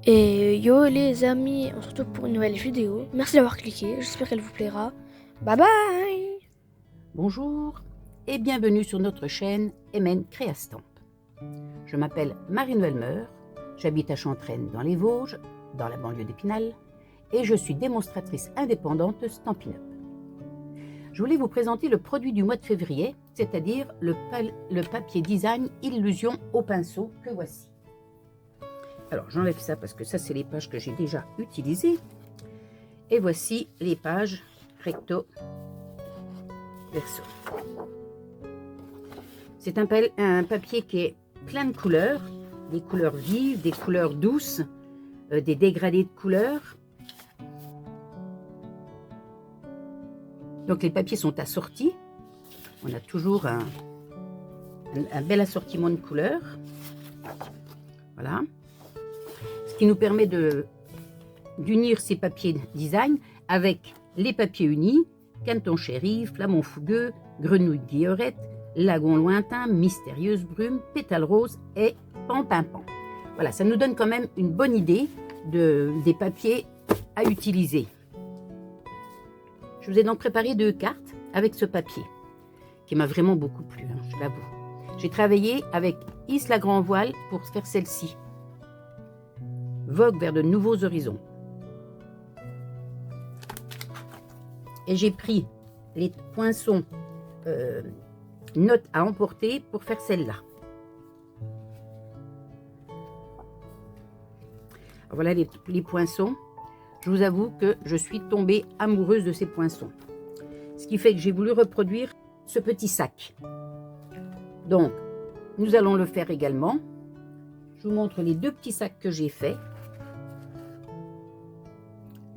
Et yo les amis, on se retrouve pour une nouvelle vidéo. Merci d'avoir cliqué, j'espère qu'elle vous plaira. Bye bye. Bonjour et bienvenue sur notre chaîne MN Créastamp. Je m'appelle Marie-Noëlle Meur, j'habite à Chantraine dans les Vosges, dans la banlieue d'Épinal, et je suis démonstratrice indépendante Stampin' Up. Je voulais vous présenter le produit du mois de février, c'est-à-dire le papier design Illusion au pinceau que voici. Alors j'enlève ça parce que ça c'est les pages que j'ai déjà utilisées. Et voici les pages recto verso. C'est un papier qui est plein de couleurs, des couleurs vives, des couleurs douces, des dégradés de couleurs. Donc les papiers sont assortis. On a toujours un bel assortiment de couleurs. Voilà. Ce qui nous permet d'unir ces papiers design avec les papiers unis, Canton chéri, Flamand fougueux, Grenouille guillerette, Lagon lointain, Mystérieuse brume, Pétale rose et Pan-Pimpant. Voilà, ça nous donne quand même une bonne idée des papiers à utiliser. Je vous ai donc préparé 2 cartes avec ce papier, qui m'a vraiment beaucoup plu, hein, je l'avoue. J'ai travaillé avec Isla Grand Voile pour faire celle-ci. Vogue vers de nouveaux horizons. Et j'ai pris les poinçons notes à emporter pour faire celle-là. Voilà les poinçons. Je vous avoue que je suis tombée amoureuse de ces poinçons. Ce qui fait que j'ai voulu reproduire ce petit sac. Donc, nous allons le faire également. Je vous montre les 2 petits sacs que j'ai faits.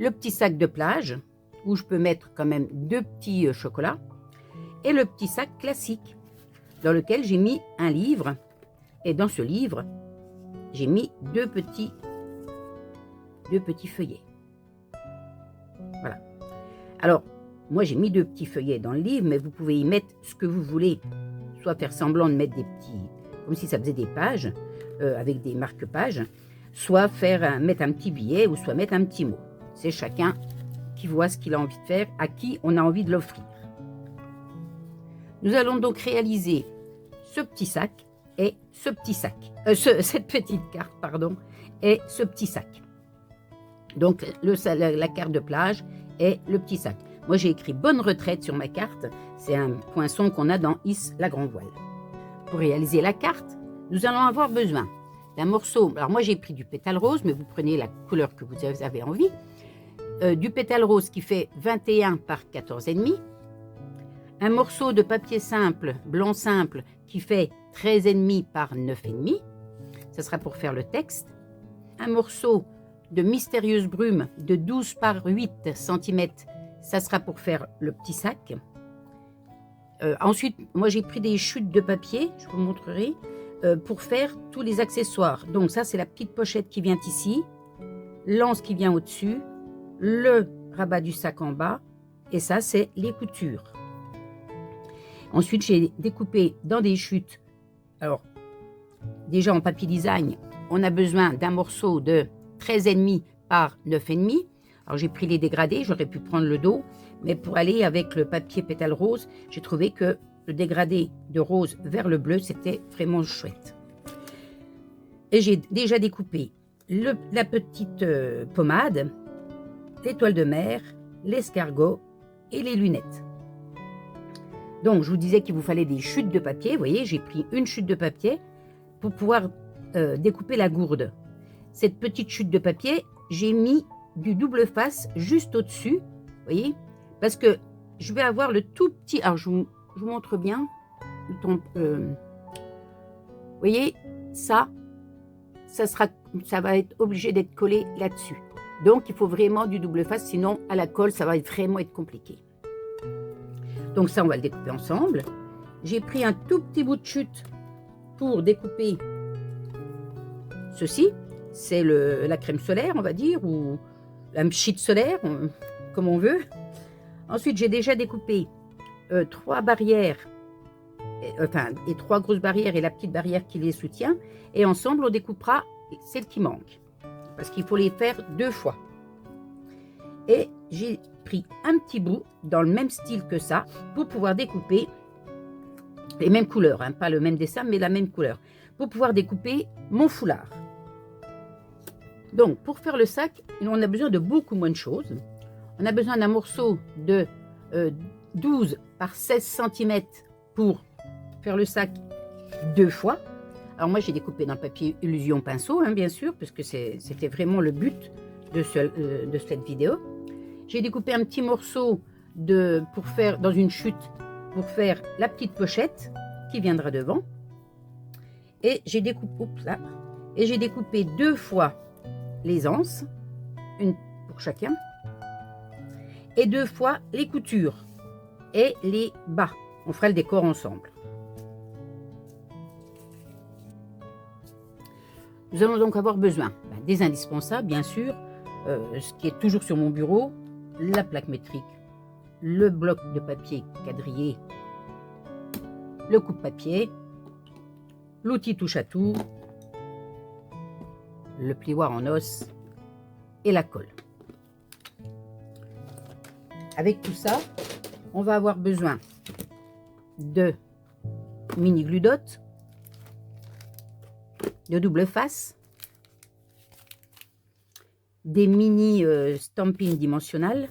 Le petit sac de plage, où je peux mettre quand même 2 petits chocolats, et le petit sac classique, dans lequel j'ai mis un livre, et dans ce livre, j'ai mis 2 petits feuillets. Voilà. Alors, moi j'ai mis 2 petits feuillets dans le livre, mais vous pouvez y mettre ce que vous voulez, soit faire semblant de mettre des petits, comme si ça faisait des pages, avec des marque-pages, soit mettre un petit billet, ou soit mettre un petit mot. C'est chacun qui voit ce qu'il a envie de faire, à qui on a envie de l'offrir. Nous allons donc réaliser ce petit sac et ce petit sac. Cette petite carte, pardon, et ce petit sac. Donc la carte de plage et le petit sac. Moi j'ai écrit bonne retraite sur ma carte. C'est un poinçon qu'on a dans la Grand Voile. Pour réaliser la carte, nous allons avoir besoin d'un morceau. Alors moi j'ai pris du pétale rose, mais vous prenez la couleur que vous avez envie. Du pétale rose qui fait 21 par 14,5, un morceau de papier simple, blanc simple, qui fait 13,5 par 9,5, ça sera pour faire le texte, un morceau de Mystérieuse brume de 12 par 8 cm, ça sera pour faire le petit sac. Ensuite, moi j'ai pris des chutes de papier, je vous montrerai, pour faire tous les accessoires. Donc ça c'est la petite pochette qui vient ici, l'anse qui vient au-dessus, le rabat du sac en bas, et ça c'est les coutures. Ensuite j'ai découpé dans des chutes. Alors déjà en papier design on a besoin d'un morceau de 13,5 par 9,5. Alors j'ai pris les dégradés, j'aurais pu prendre le dos, mais pour aller avec le papier pétale rose, j'ai trouvé que le dégradé de rose vers le bleu c'était vraiment chouette. Et j'ai déjà découpé la petite pommade, l'étoile de mer, l'escargot et les lunettes. Donc je vous disais qu'il vous fallait des chutes de papier. Vous voyez, j'ai pris une chute de papier pour pouvoir découper la gourde. Cette petite chute de papier, j'ai mis du double face juste au-dessus, vous voyez, parce que je vais avoir le tout petit. Alors je vous montre bien. Vous voyez, ça va être obligé d'être collé là-dessus. Donc il faut vraiment du double face, sinon à la colle ça va vraiment être compliqué. Donc ça on va le découper ensemble. J'ai pris un tout petit bout de chute pour découper ceci. C'est la crème solaire on va dire, ou la mchite solaire, comme on veut. Ensuite j'ai déjà découpé 3 barrières, et 3 grosses barrières et la petite barrière qui les soutient. Et ensemble on découpera celle qui manque. parce qu'il faut les faire 2 fois. Et j'ai pris un petit bout dans le même style que ça pour pouvoir découper les mêmes couleurs, hein, pas le même dessin mais la même couleur, pour pouvoir découper mon foulard. Donc pour faire le sac, on a besoin de beaucoup moins de choses. On a besoin d'un morceau de 12 par 16 cm pour faire le sac 2 fois. Alors moi j'ai découpé dans le papier illusion pinceau, hein, bien sûr, parce que c'était vraiment le but de cette vidéo. J'ai découpé un petit morceau pour faire dans une chute, pour faire la petite pochette qui viendra devant. Et j'ai découpé 2 fois les anses, une pour chacun, et 2 fois les coutures et les bas. On fera le décor ensemble. Nous allons donc avoir besoin des indispensables, bien sûr, ce qui est toujours sur mon bureau, la plaque métrique, le bloc de papier quadrillé, le coupe-papier, l'outil touche à tout, le plioir en os et la colle. Avec tout ça, on va avoir besoin de mini glue dot, de double face, des mini stampings dimensionnels,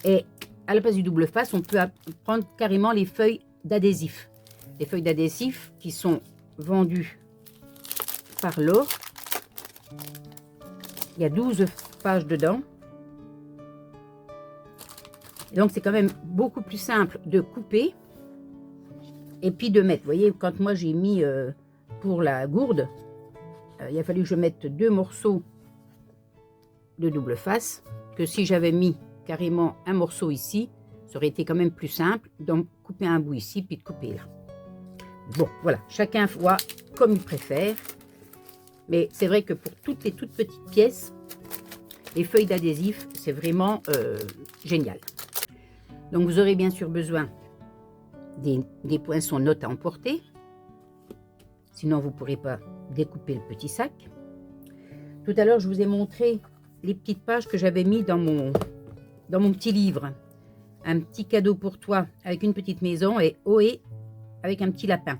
et à la place du double face, on peut prendre carrément les feuilles d'adhésif. Les feuilles d'adhésif qui sont vendues par lot. Il y a 12 pages dedans. Et donc c'est quand même beaucoup plus simple de couper et puis de mettre. Vous voyez, quand moi j'ai mis pour la gourde, il a fallu que je mette 2 morceaux de double face, que si j'avais mis carrément un morceau ici, ça aurait été quand même plus simple d'en couper un bout ici puis de couper là. Bon, voilà, chacun voit comme il préfère, mais c'est vrai que pour toutes les toutes petites pièces, les feuilles d'adhésif, c'est vraiment génial. Donc vous aurez bien sûr besoin des poinçons notes à emporter, sinon vous ne pourrez pas découper le petit sac. Tout à l'heure, je vous ai montré les petites pages que j'avais mis dans mon petit livre. Un petit cadeau pour toi avec une petite maison et Ohé avec un petit lapin.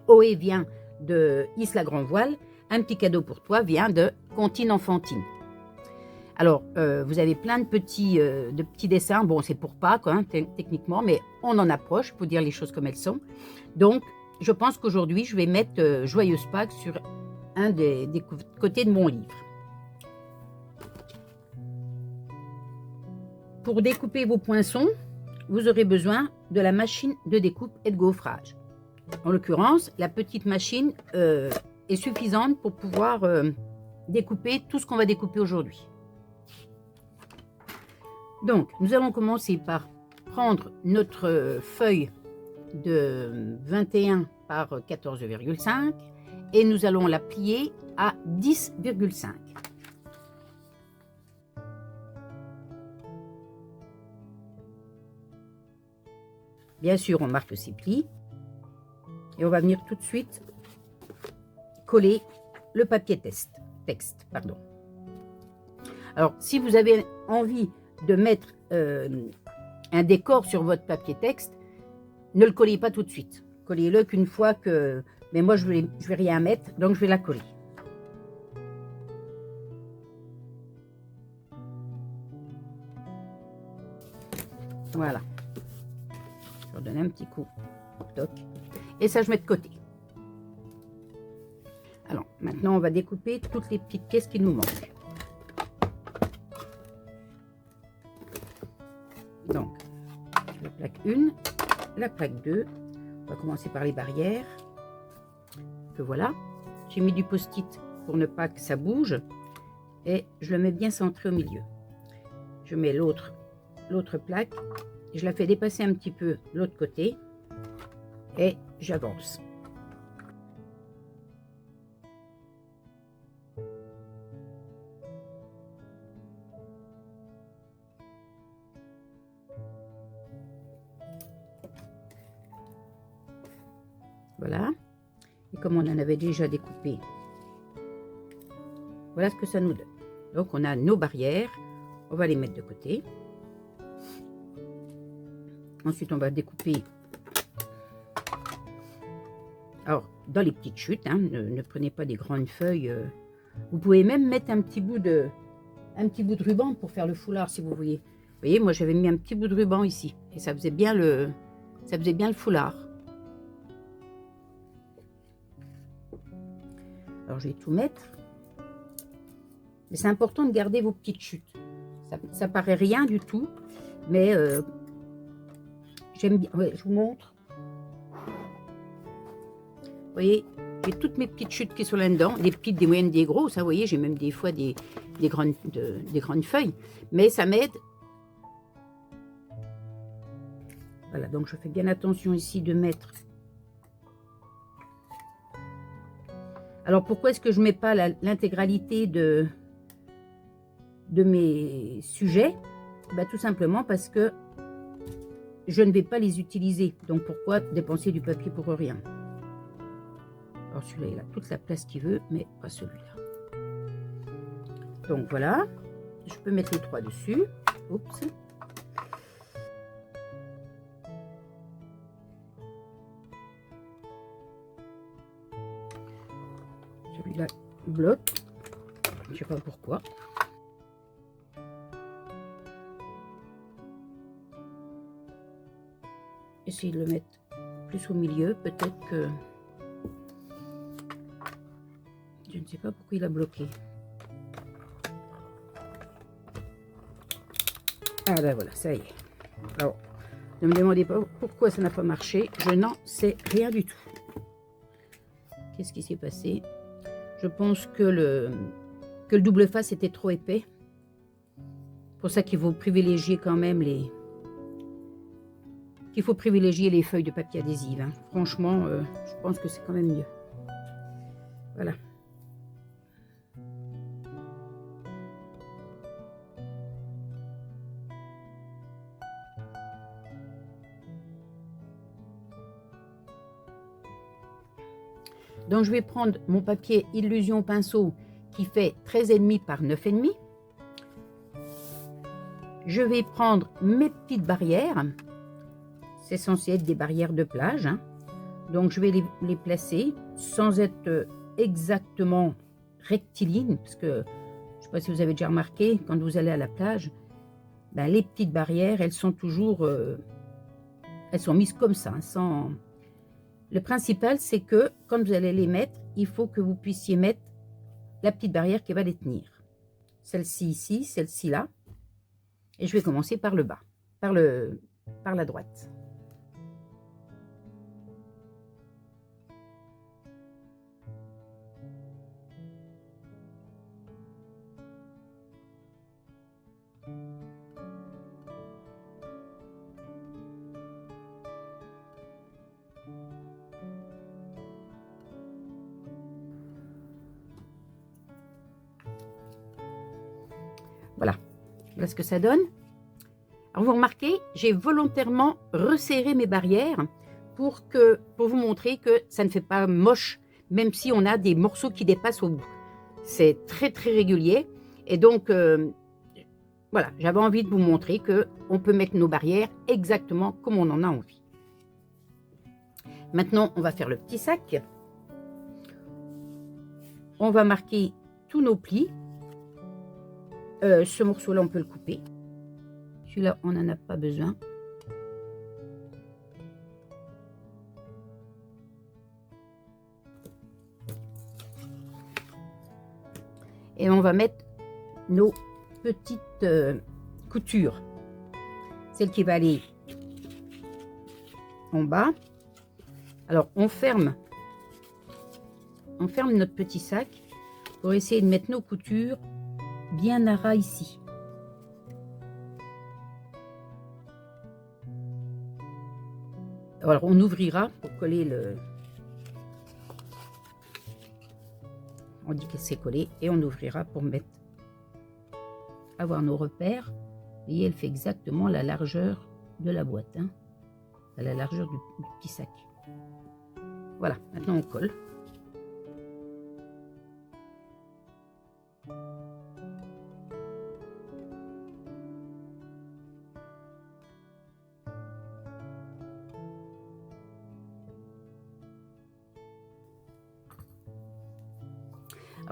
Ohé vient de Isla Grand Voile. Un petit cadeau pour toi vient de Contine Enfantine. Alors, vous avez plein de petits dessins. Bon, c'est pour Pâques, hein, techniquement, mais on en approche pour dire les choses comme elles sont. Donc, je pense qu'aujourd'hui, je vais mettre Joyeuse Pâques sur un des côtés de mon livre. Pour découper vos poinçons, vous aurez besoin de la machine de découpe et de gaufrage. En l'occurrence, la petite machine est suffisante pour pouvoir découper tout ce qu'on va découper aujourd'hui. Donc, nous allons commencer par prendre notre feuille de 21 par 14,5 et nous allons la plier à 10,5. Bien sûr, on marque ses plis et on va venir tout de suite coller le papier texte. Alors, si vous avez envie de mettre un décor sur votre papier texte, ne le collez pas tout de suite. Collez-le qu'une fois que... Mais moi, je vais rien mettre, donc je vais la coller. Voilà. Je redonne un petit coup. Toc. Et ça, je mets de côté. Alors, maintenant, on va découper toutes les petites pièces qui nous manquent. Donc, la plaque 1, la plaque 2. On va commencer par les barrières. Que voilà. J'ai mis du post-it pour ne pas que ça bouge. Et je le mets bien centré au milieu. Je mets l'autre plaque. Je la fais dépasser un petit peu de l'autre côté. Et j'avance. Voilà. Et comme on en avait déjà découpé Voilà ce que ça nous donne. Donc on a nos barrières, on va les mettre de côté. Ensuite on va découper. Alors dans les petites chutes, hein, ne prenez pas des grandes feuilles. Vous pouvez même mettre un petit bout de ruban pour faire le foulard si vous voulez. Vous voyez, moi j'avais mis un petit bout de ruban ici et ça faisait bien le foulard. Alors je vais tout mettre. Mais c'est important de garder vos petites chutes. Ça paraît rien du tout, mais j'aime bien. Ouais, je vous montre. Vous voyez, j'ai toutes mes petites chutes qui sont là-dedans, des petites, des moyennes, des grosses. Vous voyez, j'ai même des fois des grandes feuilles, mais ça m'aide. Voilà, donc je fais bien attention ici de mettre. Alors pourquoi est-ce que je ne mets pas l'intégralité de mes sujets? Ben, tout simplement parce que je ne vais pas les utiliser. Donc pourquoi dépenser du papier pour rien? Alors celui-là, il a toute la place qu'il veut, mais pas celui-là. Donc voilà, je peux mettre les 3 dessus. Oups. Celui-là bloque. Je ne sais pas pourquoi. Essayez de le mettre plus au milieu. Peut-être que... Je ne sais pas pourquoi il a bloqué. Ah ben voilà, ça y est. Alors, ne me demandez pas pourquoi ça n'a pas marché. Je n'en sais rien du tout. Qu'est-ce qui s'est passé? Je pense que le double face était trop épais. Pour ça qu'il faut privilégier quand même les feuilles de papier adhésif. Hein. Franchement, je pense que c'est quand même mieux. Voilà. Donc je vais prendre mon papier Illusion pinceau qui fait 13,5 par 9,5. Je vais prendre mes petites barrières. C'est censé être des barrières de plage. Hein. Donc je vais les placer sans être exactement rectiligne. Parce que je ne sais pas si vous avez déjà remarqué, quand vous allez à la plage, ben, les petites barrières, elles sont toujours... elles sont mises comme ça, hein, sans... Le principal, c'est que quand vous allez les mettre, il faut que vous puissiez mettre la petite barrière qui va les tenir. Celle-ci ici, celle-ci là. Et je vais commencer par le bas, par la droite. Voilà, voilà ce que ça donne. Alors vous remarquez, j'ai volontairement resserré mes barrières pour vous montrer que ça ne fait pas moche, même si on a des morceaux qui dépassent au bout. C'est très très régulier. Et donc, voilà, j'avais envie de vous montrer qu'on peut mettre nos barrières exactement comme on en a envie. Maintenant, on va faire le petit sac. On va marquer tous nos plis. Ce morceau-là, on peut le couper. Celui-là, on n'en a pas besoin. Et on va mettre nos petites coutures. Celle qui va aller en bas. Alors, on ferme notre petit sac pour essayer de mettre nos coutures bien à ras ici. Alors on ouvrira pour coller le... On dit que c'est collé et on ouvrira pour mettre... avoir nos repères. Vous voyez, elle fait exactement la largeur de la boîte. Hein, à la largeur du petit sac. Voilà, maintenant on colle.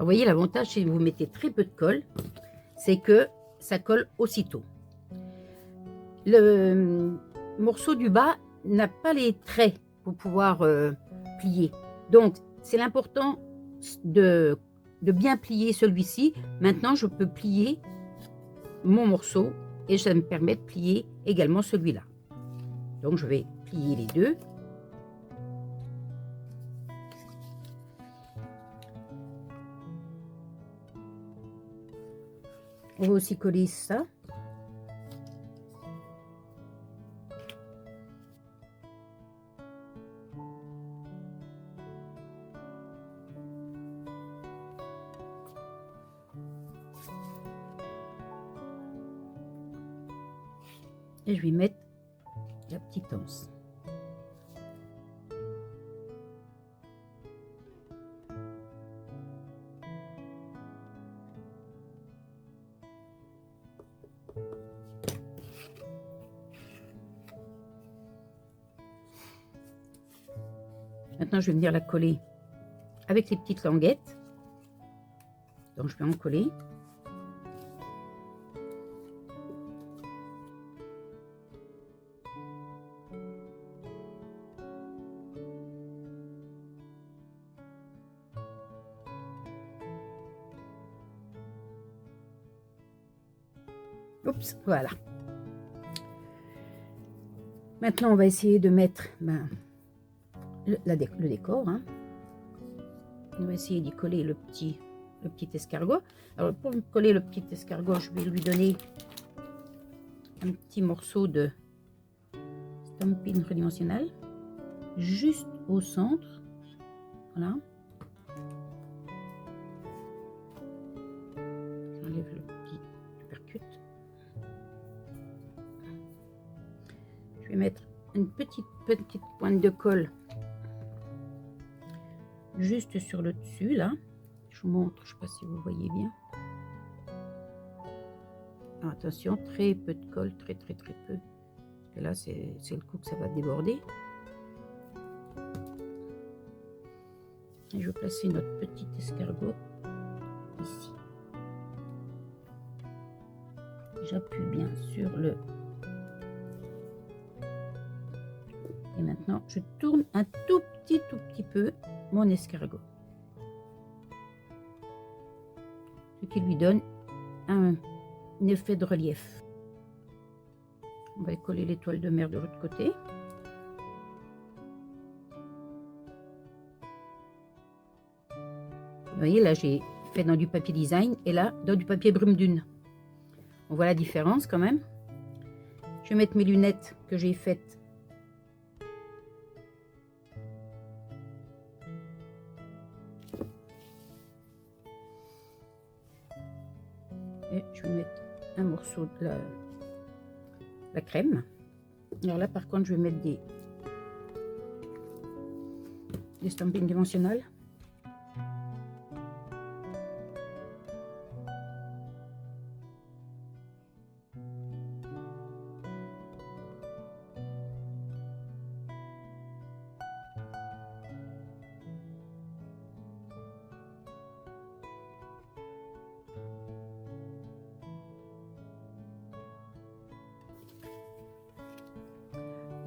vous voyez, l'avantage, si vous mettez très peu de colle, c'est que ça colle aussitôt. Le morceau du bas n'a pas les traits pour pouvoir plier. Donc, c'est l'important de bien plier celui-ci. Maintenant, je peux plier mon morceau et ça me permet de plier également celui-là. Donc, je vais plier les deux. On va aussi coller ça. Et je vais mettre la petite anse. Maintenant, je vais venir la coller avec les petites languettes. Donc, je vais en coller. Oups, voilà. Maintenant, on va essayer de mettre le décor. Hein. On va essayer d'y coller le petit escargot. Alors, pour coller le petit escargot, je vais lui donner un petit morceau de Stampin' tridimensionnel juste au centre. Voilà. J'enlève le petit percute. Je vais mettre une petite pointe de colle juste sur le dessus là. Je vous montre, je ne sais pas si vous voyez bien. Alors, attention, très peu de colle, très peu. Parce que là, c'est le coup que ça va déborder. Et je vais placer notre petit escargot ici. J'appuie bien sur le... Et maintenant, je tourne un tout petit peu mon escargot. Ce qui lui donne un effet de relief. On va coller l'étoile de mer de l'autre côté. Vous voyez, là, j'ai fait dans du papier design et là, dans du papier brume dune. On voit la différence quand même. Je vais mettre mes lunettes que j'ai faites. Et je vais mettre un morceau de la crème. Alors là, par contre, je vais mettre des stampings dimensionnels.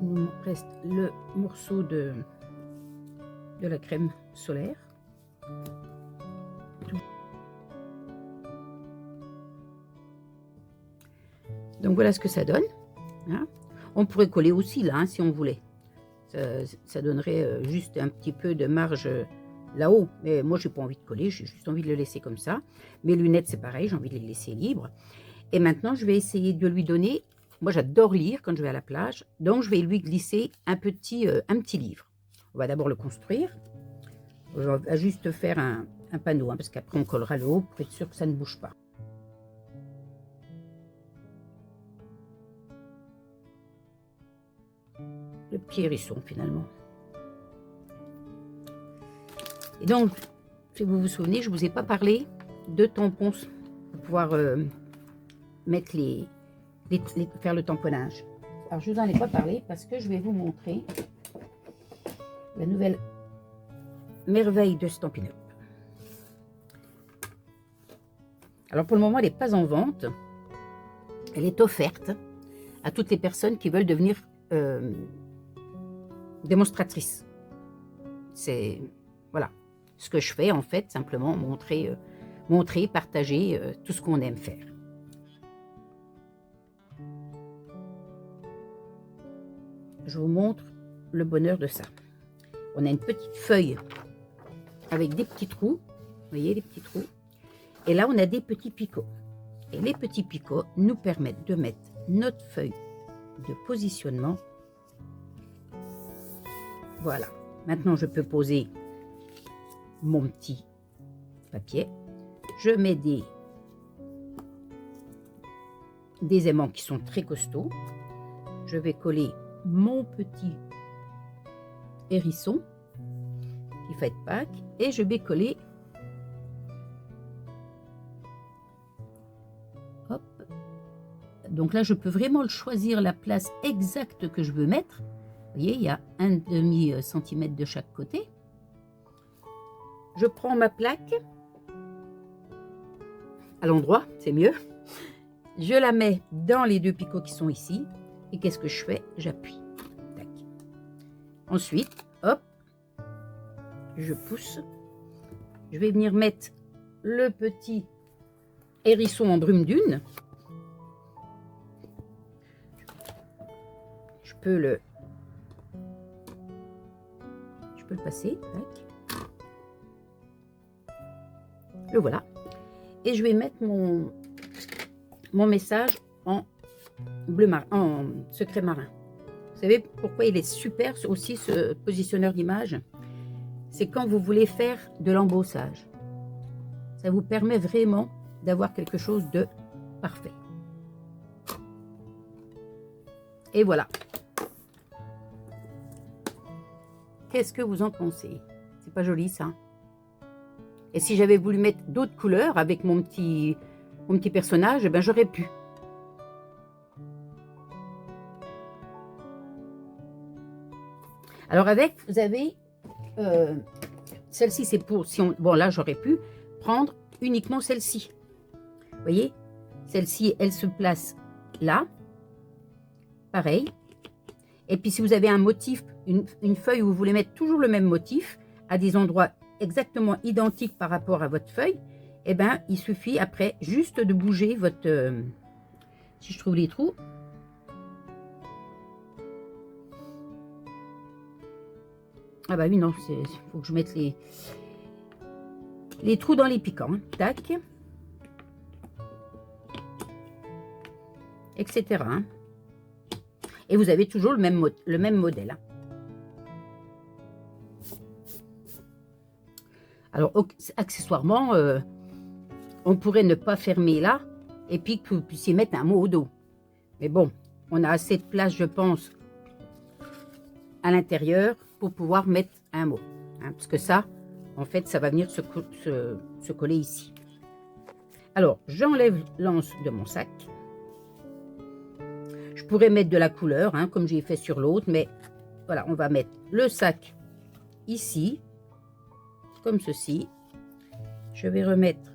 Il nous reste le morceau de la crème solaire. Donc voilà ce que ça donne. Hein. On pourrait coller aussi là, hein, si on voulait. Ça donnerait juste un petit peu de marge là-haut. Mais moi, j'ai pas envie de coller, j'ai juste envie de le laisser comme ça. Mes lunettes, c'est pareil, j'ai envie de les laisser libres. Et maintenant, je vais essayer de lui donner... Moi, j'adore lire quand je vais à la plage, donc je vais lui glisser un petit livre. On va d'abord le construire. On va juste faire un panneau, hein, parce qu'après, on collera le haut pour être sûr que ça ne bouge pas. Le petit hérisson, finalement. Et donc, si vous vous souvenez, je ne vous ai pas parlé de tampons pour pouvoir mettre faire le tamponnage. Alors, je ne vous en ai pas parlé parce que je vais vous montrer la nouvelle merveille de Stampin' Up. Alors pour le moment, elle n'est pas en vente. Elle est offerte à toutes les personnes qui veulent devenir démonstratrices. C'est voilà ce que je fais en fait, simplement montrer, partager tout ce qu'on aime faire. Je vous montre le bonheur de ça. On a une petite feuille avec des petits trous. Vous voyez les petits trous? Et là, on a des petits picots. Et les petits picots nous permettent de mettre notre feuille de positionnement. Voilà. Maintenant, je peux poser mon petit papier. Je mets des aimants qui sont très costauds. Je vais coller mon petit hérisson qui fait Pâques et je vais coller. Hop. Donc là, je peux vraiment le choisir la place exacte que je veux mettre. Vous voyez, il y a 1,5 cm de chaque côté. Je prends ma plaque à l'endroit, c'est mieux. Je la mets dans les 2 picots qui sont ici. Et qu'est-ce que je fais? J'appuie. Tac. Ensuite, hop, je pousse. Je vais venir mettre le petit hérisson en brume dune. Je peux le passer. Tac. Le voilà. Et je vais mettre mon message en bleu marin, en secret marin. Vous savez pourquoi il est super aussi ce positionneur d'image? C'est quand vous voulez faire de l'embossage. Ça vous permet vraiment d'avoir quelque chose de parfait. Et voilà. Qu'est-ce que vous en pensez? C'est pas joli ça? Et si j'avais voulu mettre d'autres couleurs avec mon petit personnage, ben j'aurais pu. Alors avec, vous avez celle-ci, c'est pour si on. Bon là, j'aurais pu prendre uniquement celle-ci. Vous voyez, celle-ci, elle se place là, pareil. Et puis si vous avez un motif, une feuille où vous voulez mettre toujours le même motif à des endroits exactement identiques par rapport à votre feuille, eh ben il suffit après juste de bouger votre. Si je trouve les trous. Ah bah oui, non, il faut que je mette les trous dans les piquants. Hein. Tac. Etc. Hein. Et vous avez toujours le même modèle. Hein. Alors, accessoirement, on pourrait ne pas fermer là, et puis que vous puissiez mettre un mot au dos. Mais bon, on a assez de place, je pense, à l'intérieur pour pouvoir mettre un mot. Hein, parce que ça, en fait, ça va venir se coller ici. Alors, j'enlève l'anse de mon sac. Je pourrais mettre de la couleur, hein, comme j'ai fait sur l'autre, mais voilà, on va mettre le sac ici, comme ceci. Je vais remettre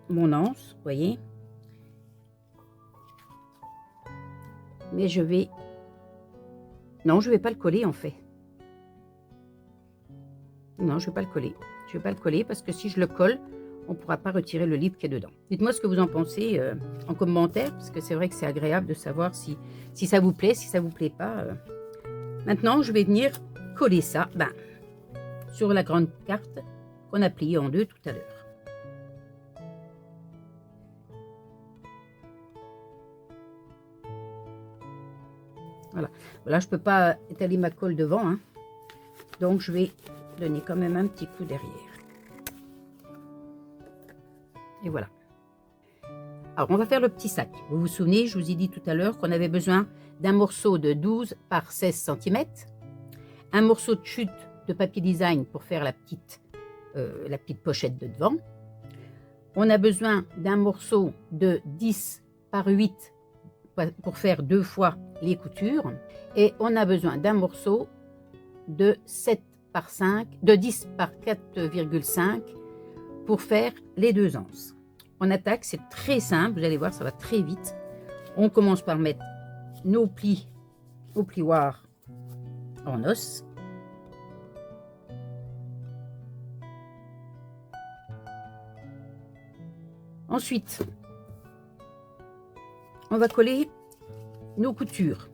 mon anse, vous voyez. Mais je vais... Non, je ne vais pas le coller en fait. Non, je ne vais pas le coller. Je ne vais pas le coller parce que si je le colle, on ne pourra pas retirer le livre qui est dedans. Dites-moi ce que vous en pensez en commentaire, parce que c'est vrai que c'est agréable de savoir si ça vous plaît, si ça ne vous plaît pas. Maintenant, je vais venir coller ça sur la grande carte qu'on a pliée en deux tout à l'heure. Voilà. Là, je ne peux pas étaler ma colle devant, hein. Donc je vais donner quand même un petit coup derrière. Et voilà. Alors, on va faire le petit sac. Vous vous souvenez, je vous ai dit tout à l'heure qu'on avait besoin d'un morceau de 12 par 16 cm, un morceau de chute de papier design pour faire la petite pochette de devant. On a besoin d'un morceau de 10 par 8 pour faire 2 fois les coutures. Et on a besoin d'un morceau de 7 par 5, de 10 par 4,5 pour faire les 2 anses. on attaque, c'est très simple, vous allez voir, ça va très vite. On commence par mettre nos plis au plioir en os. Ensuite, on va coller nos coutures.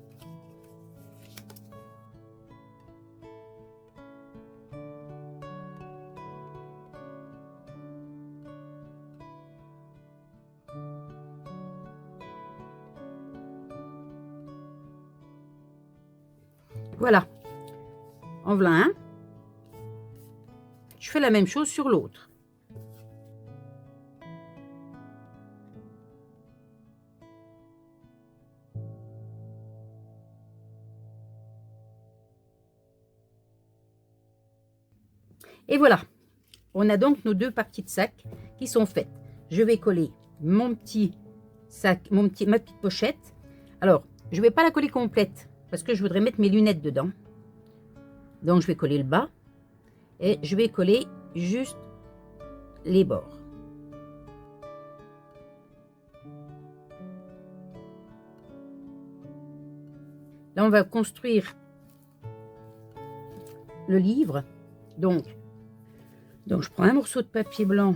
Voilà, en voilà un. Je fais la même chose sur l'autre. Et voilà, on a donc nos deux parties de sac qui sont faites. Je vais coller mon petit sac, ma petite pochette. Alors, je ne vais pas la coller complète parce que je voudrais mettre mes lunettes dedans. Donc, je vais coller le bas et je vais coller juste les bords. Là, on va construire le livre. Donc, je prends un morceau de papier blanc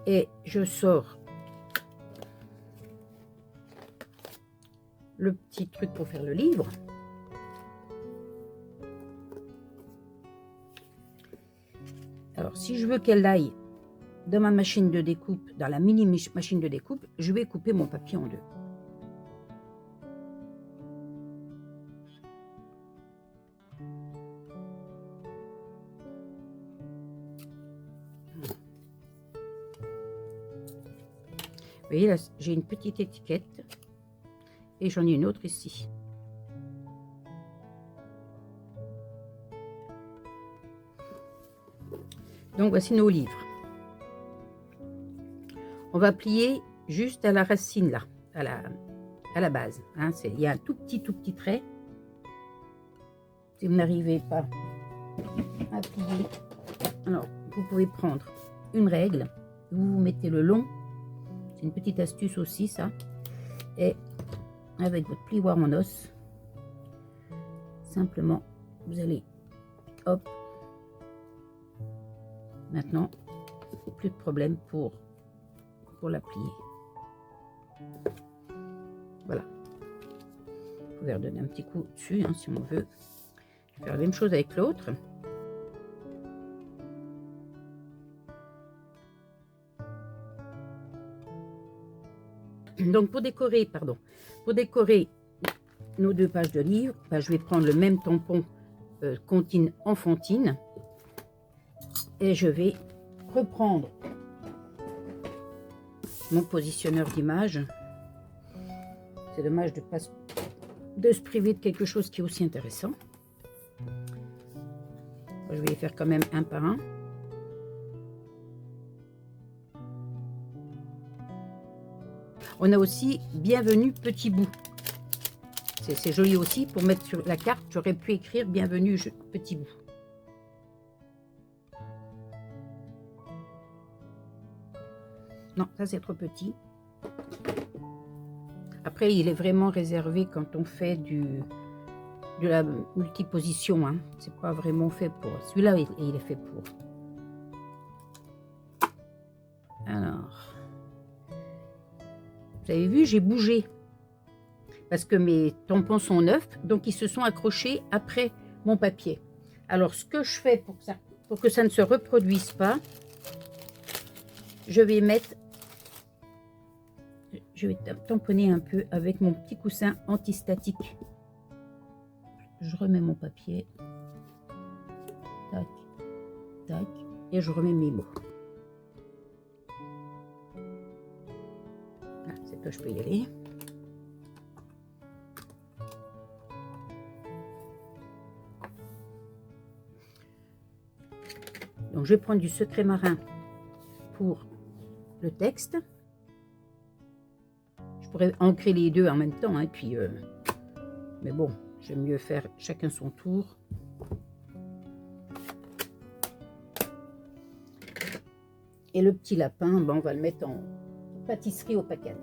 et je sors le petit truc pour faire le livre. Alors, si je veux qu'elle aille dans ma machine de découpe, dans la mini machine de découpe, je vais couper mon papier en deux. Vous voyez là, j'ai une petite étiquette et j'en ai une autre ici. Donc voici nos livres. On va plier juste à la racine là, à la base. Hein, il y a un tout petit trait. Si vous n'arrivez pas à plier, alors vous pouvez prendre une règle, vous mettez le long. C'est une petite astuce aussi ça. Et avec votre plioir en os, simplement vous allez, hop, maintenant plus de problème pour la plier. Voilà, vous pouvez redonner un petit coup dessus hein, si on veut. Je vais faire la même chose avec l'autre. Donc pour décorer nos deux pages de livre, je vais prendre le même tampon comptine enfantine et je vais reprendre mon positionneur d'image. C'est dommage de se priver de quelque chose qui est aussi intéressant. Je vais les faire quand même un par un. On a aussi bienvenue petit bout. C'est joli aussi pour mettre sur la carte. J'aurais pu écrire bienvenue petit bout. Non, ça c'est trop petit. Après, il est vraiment réservé quand on fait de la multiposition. Hein. C'est pas vraiment fait pour. Celui-là, il est fait pour. Alors. Vous avez vu, j'ai bougé parce que mes tampons sont neufs, donc ils se sont accrochés après mon papier. Alors, ce que je fais pour que ça ne se reproduise pas, je vais tamponner un peu avec mon petit coussin antistatique. Je remets mon papier, tac, tac, et je remets mes mots. Je peux y aller. Donc je vais prendre du secret marin pour le texte. Je pourrais ancrer les deux en même temps, hein, puis, mais bon, j'aime mieux faire chacun son tour. Et le petit lapin, ben, on va le mettre pâtisserie au Pacan.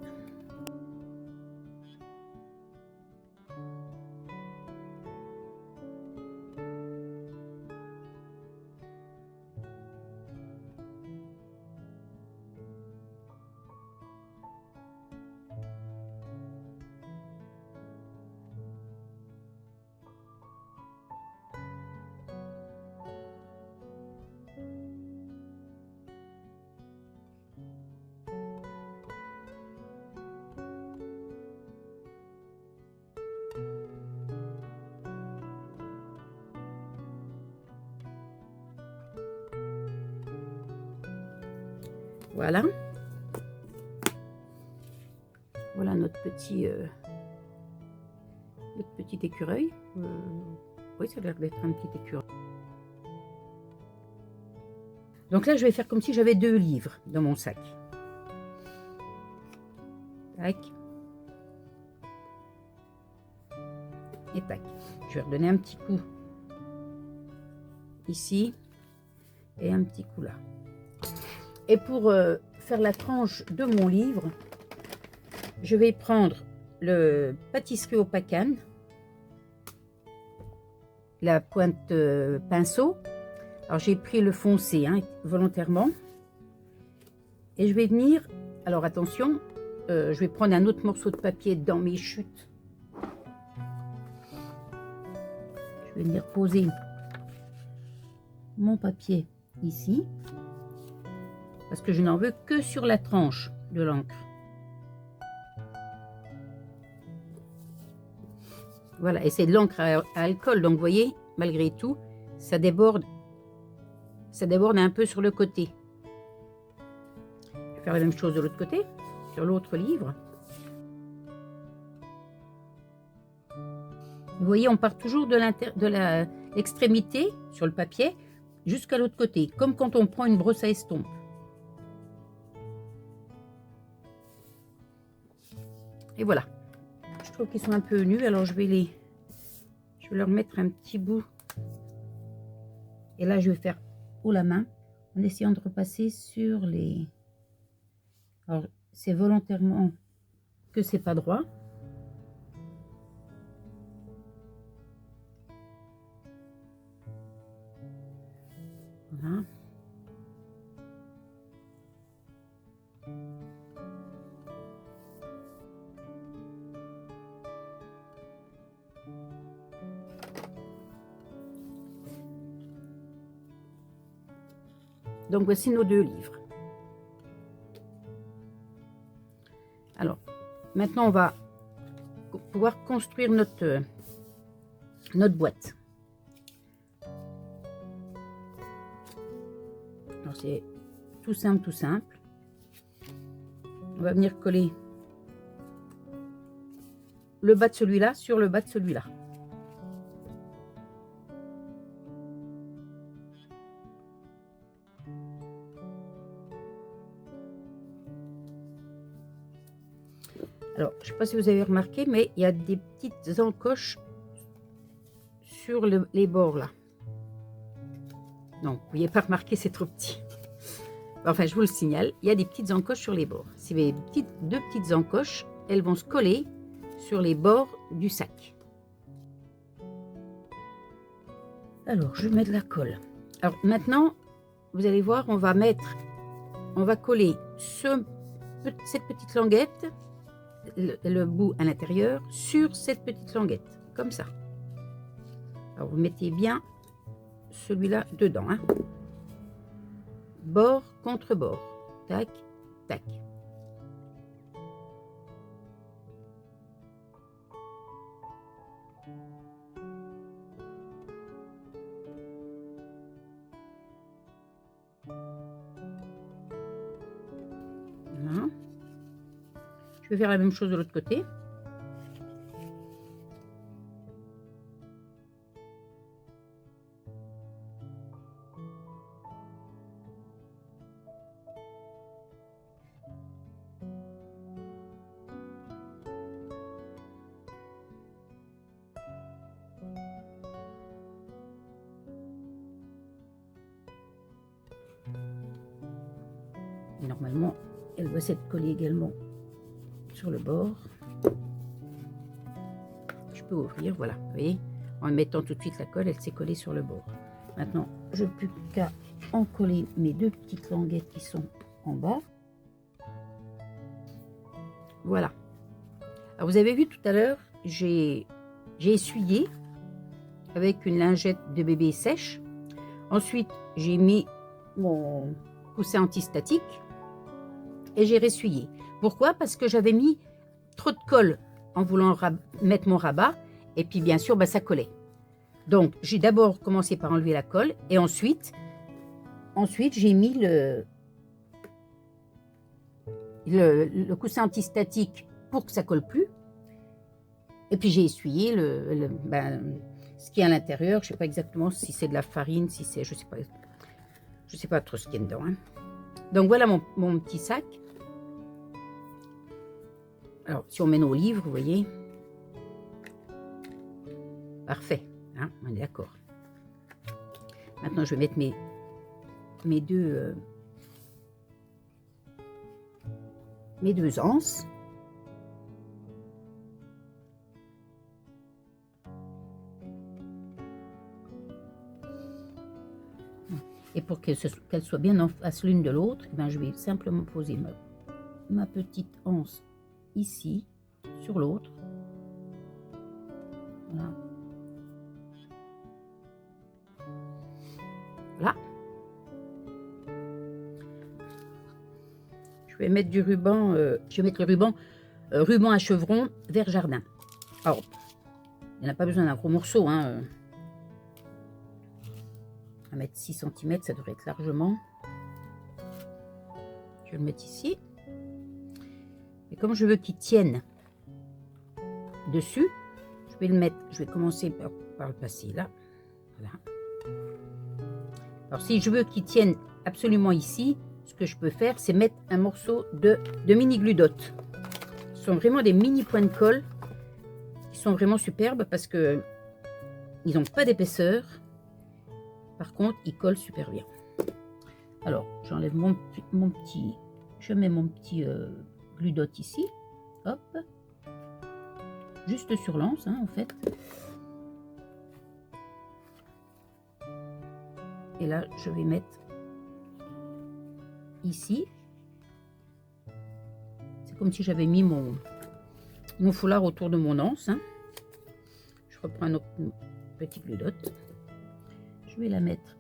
Voilà. Voilà notre petit écureuil. Oui, ça a l'air d'être un petit écureuil. Donc là, je vais faire comme si j'avais 2 livres dans mon sac. Tac. Et tac. Je vais redonner un petit coup ici et un petit coup là. Et pour faire la tranche de mon livre, je vais prendre le pâtisserie au Pacan, la pointe pinceau. Alors j'ai pris le foncé volontairement. Et je vais venir, alors attention, je vais prendre un autre morceau de papier dans mes chutes. Je vais venir poser mon papier ici. Parce que je n'en veux que sur la tranche de l'encre. Voilà, et c'est de l'encre à alcool, donc vous voyez, malgré tout, ça déborde un peu sur le côté. Je vais faire la même chose de l'autre côté, sur l'autre livre. Vous voyez, on part toujours de l'extrémité sur le papier jusqu'à l'autre côté, comme quand on prend une brosse à estompe. Et voilà, je trouve qu'ils sont un peu nus, alors je vais leur mettre un petit bout. Et là, je vais faire haut la main en essayant de repasser sur les... Alors, c'est volontairement que c'est pas droit. Voilà. Donc voici nos 2 livres. Alors, maintenant on va pouvoir construire notre boîte. Alors c'est tout simple, tout simple. On va venir coller le bas de celui-là sur le bas de celui-là. Alors, je ne sais pas si vous avez remarqué, mais il y a des petites encoches sur les bords là. Non, vous ne pouviez pas remarquer, c'est trop petit. Enfin, je vous le signale, il y a des petites encoches sur les bords. Si vous avez deux petites encoches, elles vont se coller sur les bords du sac. Alors, je mets de la colle. Alors maintenant, vous allez voir, on va coller cette petite languette, le bout à l'intérieur, sur cette petite languette, comme ça. Alors, vous mettez bien celui-là dedans, hein. Bord contre bord, tac, tac. Voilà. Je vais faire la même chose de l'autre côté. Normalement, elle doit s'être collée également sur le bord. Je peux ouvrir, voilà, vous voyez, en mettant tout de suite la colle, elle s'est collée sur le bord. Maintenant, je n'ai plus qu'à en coller mes deux petites languettes qui sont en bas. Voilà. Alors, vous avez vu tout à l'heure, j'ai essuyé avec une lingette de bébé sèche. Ensuite, j'ai mis mon coussin antistatique et j'ai ressuyé. Pourquoi? Parce que j'avais mis trop de colle en voulant mettre mon rabat et puis bien sûr, ça collait. Donc, j'ai d'abord commencé par enlever la colle et ensuite j'ai mis le coussin antistatique pour que ça colle plus. Et puis j'ai essuyé ce qui est à l'intérieur. Je ne sais pas exactement si c'est de la farine, si c'est, je sais pas trop ce qu'il y a dedans. Hein. Donc voilà mon petit sac. Alors si on met nos livres, vous voyez, parfait. Hein, on est d'accord. Maintenant je vais mettre mes deux anses. Et pour qu'elles soient bien en face l'une de l'autre, je vais simplement poser ma petite anse ici, sur l'autre. Voilà. Voilà. Je vais mettre du ruban, je vais mettre le ruban à chevron vert jardin. Alors, il n'y en a pas besoin d'un gros morceau, hein. On va mettre 6 cm, ça devrait être largement. Je vais le mettre ici. Et comme je veux qu'il tienne dessus, je vais commencer par le passer là. Voilà. Alors si je veux qu'il tienne absolument ici, ce que je peux faire, c'est mettre un morceau de mini glue dot. Ce sont vraiment des mini points de colle qui sont vraiment superbes parce que ils n'ont pas d'épaisseur. Par contre, ils collent super bien. Alors, j'enlève je mets mon petit glue dot ici. Hop. Juste sur l'anse, hein, en fait. Et là, je vais mettre ici. C'est comme si j'avais mis mon foulard autour de mon anse. Hein. Je reprends un autre petit glue dot. Je vais la mettre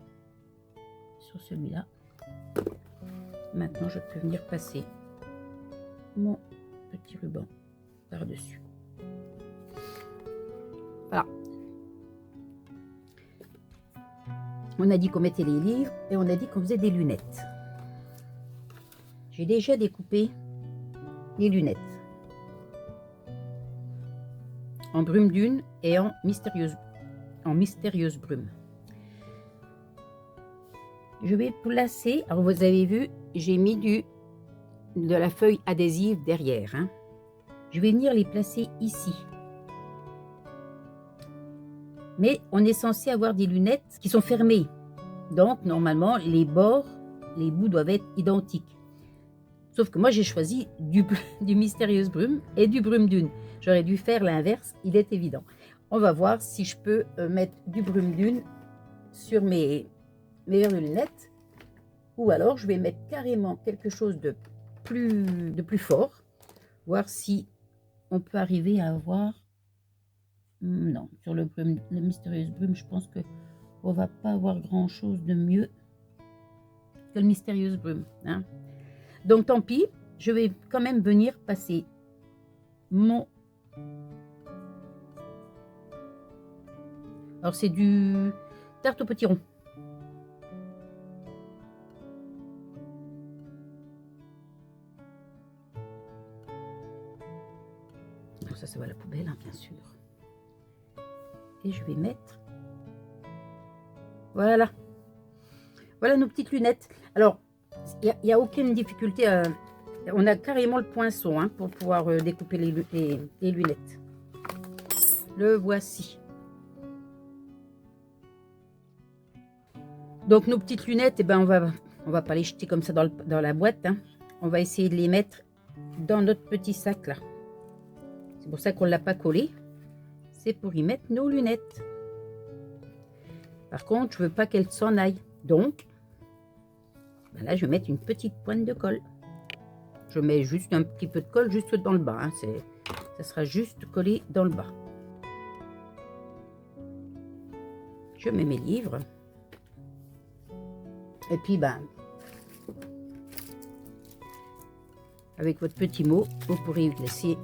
sur celui-là. Maintenant, je peux venir passer mon petit ruban par-dessus. Voilà. On a dit qu'on mettait les livres et on a dit qu'on faisait des lunettes. J'ai déjà découpé les lunettes en brume dune et en mystérieuse brume. Je vais placer, alors vous avez vu, j'ai mis de la feuille adhésive derrière. Hein. Je vais venir les placer ici. Mais on est censé avoir des lunettes qui sont fermées. Donc, normalement, les bouts doivent être identiques. Sauf que moi, j'ai choisi du mystérieuse brume et du brume dune. J'aurais dû faire l'inverse, il est évident. On va voir si je peux mettre du brume dune sur mes verres de lunettes. Ou alors, je vais mettre carrément quelque chose de plus fort. Voir si on peut arriver à avoir... Non, sur la mystérieuse brume, je pense qu'on ne va pas avoir grand-chose de mieux que le mystérieuse brume. Hein. Donc, tant pis, je vais quand même venir passer mon... Alors, c'est du tarte au potiron. Alors, ça va à la poubelle, hein, bien sûr. Et je vais mettre, voilà nos petites lunettes. Alors il n'y a aucune difficulté on a carrément le poinçon hein, pour pouvoir découper les lunettes. Le voici. Donc nos petites lunettes, on va pas les jeter comme ça dans la boîte hein. on va essayer de les mettre dans notre petit sac là. C'est pour ça qu'on ne l'a pas collé. C'est pour y mettre nos lunettes. Par contre, je ne veux pas qu'elles s'en aillent. Donc, ben là, je vais mettre une petite pointe de colle. Je mets juste un petit peu de colle juste dans le bas. Hein. Ça sera juste collé dans le bas. Je mets mes livres. Et puis, ben, avec votre petit mot, vous pourrez y laisser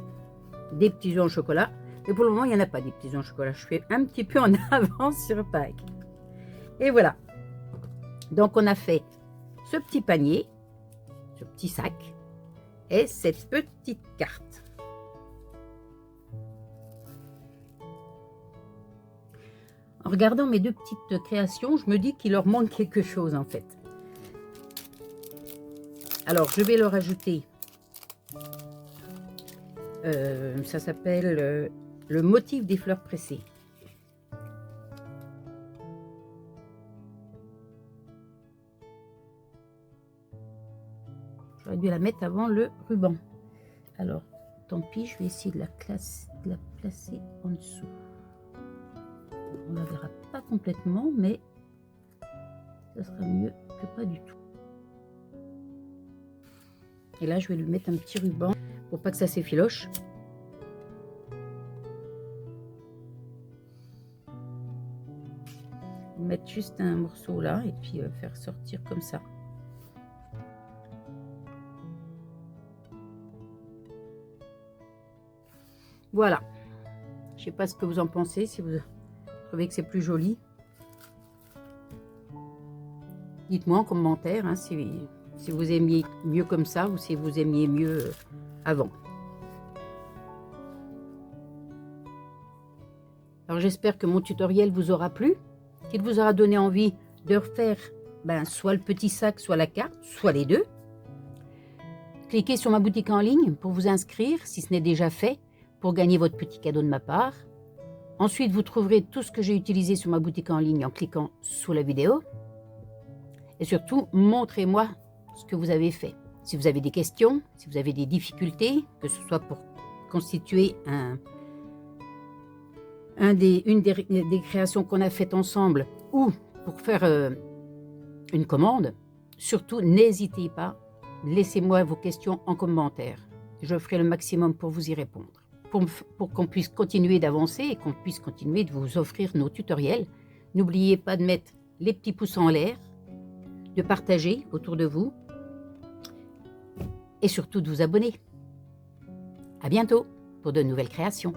des petits œufs au chocolat. Mais pour le moment, il n'y en a pas des petits œufs au chocolat. Je fais un petit peu en avance sur Pâques. Et voilà. Donc, on a fait ce petit panier, ce petit sac et cette petite carte. En regardant mes deux petites créations, je me dis qu'il leur manque quelque chose en fait. Alors, je vais leur ajouter, ça s'appelle le motif des fleurs pressées. J'aurais dû la mettre avant le ruban. Alors, tant pis, je vais essayer de la placer en dessous. On ne la verra pas complètement, mais ça sera mieux que pas du tout. Et là, je vais lui mettre un petit ruban pour pas que ça s'effiloche. Mettre juste un morceau là et puis faire sortir comme ça. Voilà. Je sais pas ce que vous en pensez, si vous trouvez que c'est plus joli. Dites-moi en commentaire hein, si vous aimiez mieux comme ça ou si vous aimiez mieux avant. Alors j'espère que mon tutoriel vous aura plu, qu'il vous aura donné envie de refaire soit le petit sac, soit la carte, soit les deux. Cliquez sur ma boutique en ligne pour vous inscrire si ce n'est déjà fait, pour gagner votre petit cadeau de ma part. Ensuite, vous trouverez tout ce que j'ai utilisé sur ma boutique en ligne en cliquant sous la vidéo. Et surtout, montrez-moi ce que vous avez fait. Si vous avez des questions, si vous avez des difficultés, que ce soit pour constituer une des créations qu'on a faites ensemble ou pour faire une commande, surtout n'hésitez pas, laissez-moi vos questions en commentaire. Je ferai le maximum pour vous y répondre. Pour qu'on puisse continuer d'avancer et qu'on puisse continuer de vous offrir nos tutoriels, n'oubliez pas de mettre les petits pouces en l'air, de partager autour de vous et surtout de vous abonner. À bientôt pour de nouvelles créations.